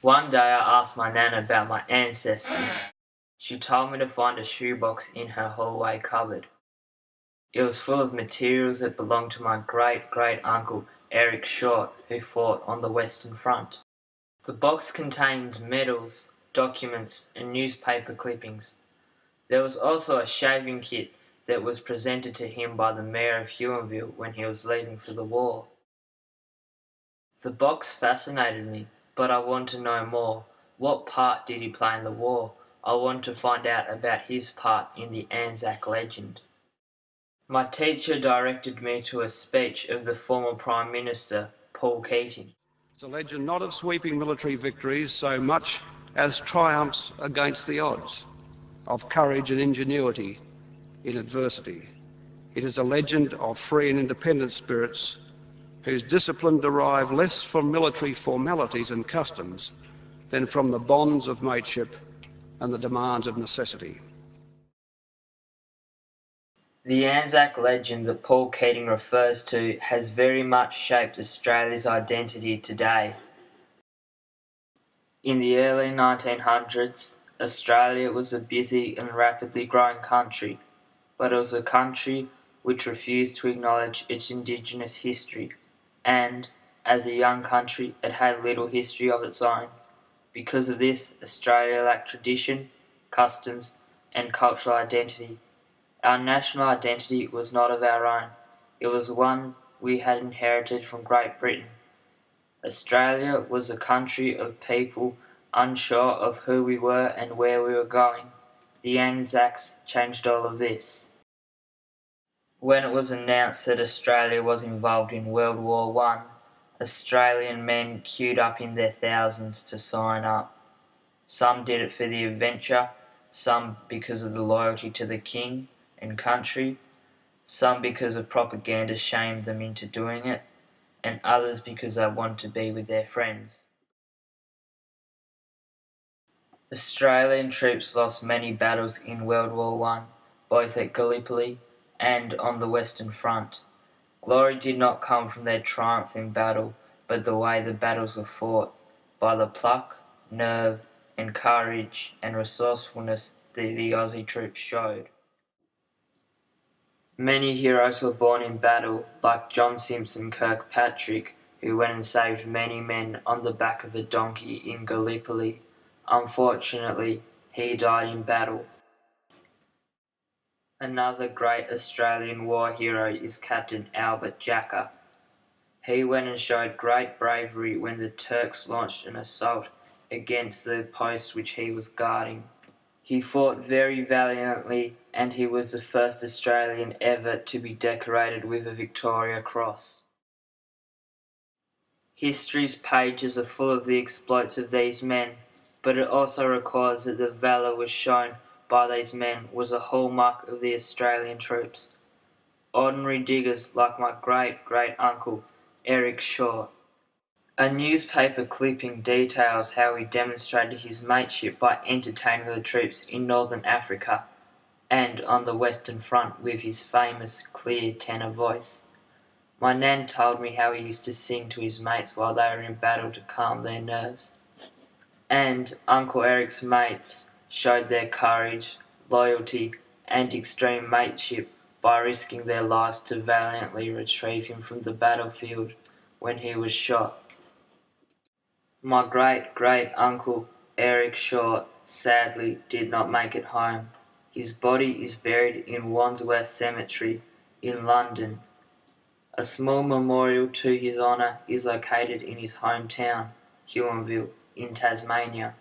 One day I asked my nan about my ancestors. She told me to find a shoebox in her hallway cupboard. It was full of materials that belonged to my great-great-uncle Eric Short, who fought on the Western Front. The box contained medals, documents, and newspaper clippings. There was also a shaving kit that was presented to him by the mayor of Huonville when he was leaving for the war. The box fascinated me, but I want to know more. What part did he play in the war? I want to find out about his part in the Anzac legend. My teacher directed me to a speech of the former Prime Minister, Paul Keating. It's a legend not of sweeping military victories so much as triumphs against the odds, of courage and ingenuity in adversity. It is a legend of free and independent spirits whose discipline derive less from military formalities and customs than from the bonds of mateship and the demands of necessity. The Anzac legend that Paul Keating refers to has very much shaped Australia's identity today. In the early 1900s, Australia was a busy and rapidly growing country, but it was a country which refused to acknowledge its Indigenous history, and, as a young country, it had little history of its own. Because of this, Australia lacked tradition, customs, and cultural identity. Our national identity was not of our own. It was one we had inherited from Great Britain. Australia was a country of people unsure of who we were and where we were going. The Anzacs changed all of this. When it was announced that Australia was involved in World War I, Australian men queued up in their thousands to sign up. Some did it for the adventure, some because of the loyalty to the king and country, some because of propaganda shamed them into doing it, and others because they wanted to be with their friends. Australian troops lost many battles in World War I, both at Gallipoli and on the Western Front. Glory did not come from their triumph in battle, but the way the battles were fought, by the pluck, nerve, and courage and resourcefulness that the Aussie troops showed. Many heroes were born in battle, like John Simpson Kirkpatrick, who went and saved many men on the back of a donkey in Gallipoli. Unfortunately, he died in battle. Another great Australian war hero is Captain Albert Jacka. He went and showed great bravery when the Turks launched an assault against the post which he was guarding. He fought very valiantly, and he was the first Australian ever to be decorated with a Victoria Cross. History's pages are full of the exploits of these men, but it also records that the valour was shown by these men was a hallmark of the Australian troops. Ordinary diggers like my great-great-uncle Eric Short. A newspaper clipping details how he demonstrated his mateship by entertaining the troops in Northern Africa and on the Western Front with his famous clear tenor voice. My nan told me how he used to sing to his mates while they were in battle to calm their nerves. And Uncle Eric's mates showed their courage, loyalty, and extreme mateship by risking their lives to valiantly retrieve him from the battlefield when he was shot. My great-great-uncle Eric Short sadly did not make it home. His body is buried in Wandsworth Cemetery in London. A small memorial to his honour is located in his hometown, Huonville, in Tasmania.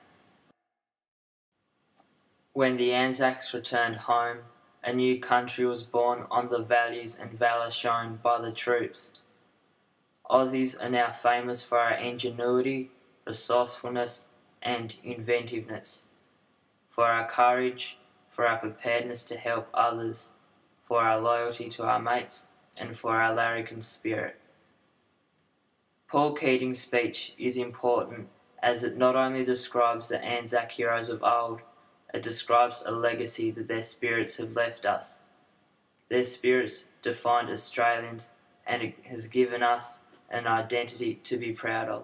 When the Anzacs returned home, a new country was born on the values and valour shown by the troops. Aussies are now famous for our ingenuity, resourcefulness, and inventiveness, for our courage, for our preparedness to help others, for our loyalty to our mates, and for our larrikin spirit. Paul Keating's speech is important as it not only describes the Anzac heroes of old, it describes a legacy that their spirits have left us. Their spirits defined Australians, and it has given us an identity to be proud of.